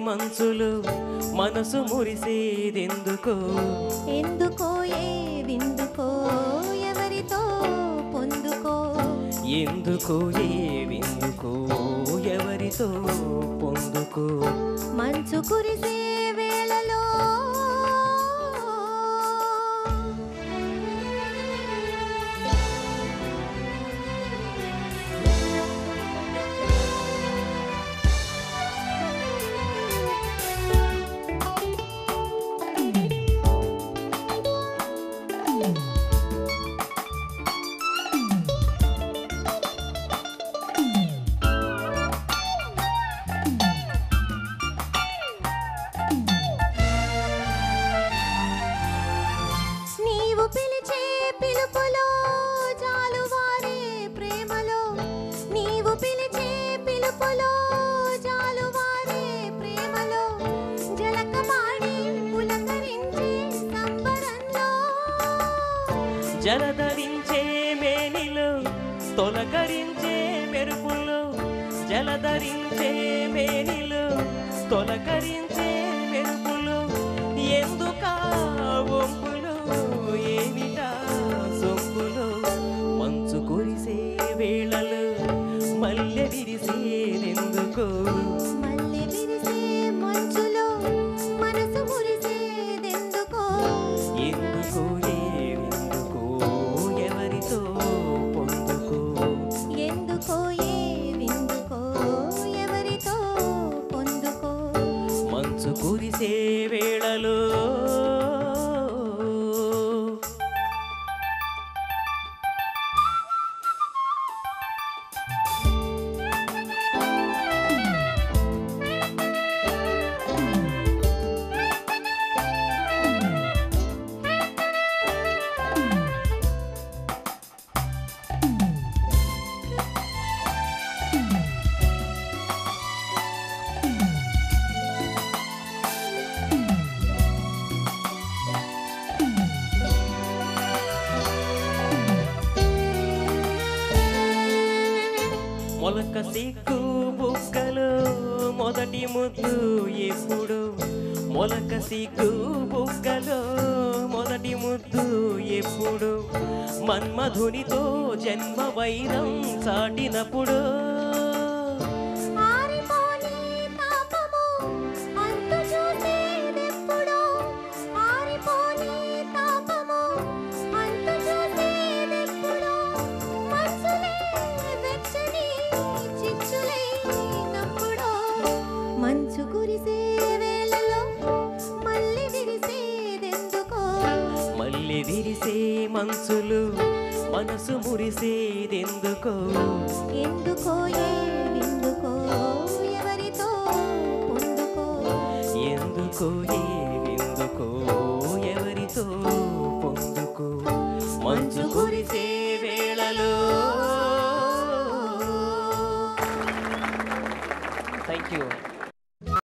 మంచులు మనసు మురిసేదెందుకో ఎందుకో ఏ విందుకో ఎవరితో పొందుకో ఎందుకో ఏ విందుకో ఎవరితో పొందుకో మంచు కురిసే వేళలో నీవు పిలిచే పిలుపులో జాలువారే ప్రేమలో నీవు పిలిచే పిలుపులో జాలువారే ప్రేమలో జలకమాడి పులకరించే సంబరంలో జలధరించే మేనిలో తొలకరించే మెరుపులో జలధరించే మేనిలో తొలకరించే మెరుపులో ఎందుకా వంపులో ఏమిటా సొంపులో మంచు కురిసే వేళలో మల్లె విరిసేదెందుకో మల్లె విరిసే మంచులో మనసు మురిసేదెందుకో ఎందుకో ఎందుకో ఎవరితో పొందుకో ఎందుకో ఏ విందుకో ఎవరితో పొందుకో మంచు కురిసే వేళలో మొలక సిగ్గు బుగ్గలో మొదటి ముద్దు ఎప్పుడు మొలక సిగ్గు బుగ్గలో మొదటి ముద్దు ఎప్పుడు మన్మధునితో జన్మ వైరం చాటినప్పుడు ఆరిపోని తాపము అంతు చూసేదెప్పుడో ఆరిపోని తాపము అంతు చూసేదెప్పుడో మనసులే వెచ్చని చిచ్చులైనప్పుడో మంచు కురిసే వేళలో మళ్ళీ విరిసేదెందుకో మళ్ళీ విరిసే మంచులు మనసు మురిసేదెందుకో ఎందుకో ఏ విందుకో ఎవరితో పొందుకో ఎందుకో ఏ విందుకో ఎవరితో పొందుకో మంచు కురిసే వేళలో థ్యాంక్ యూ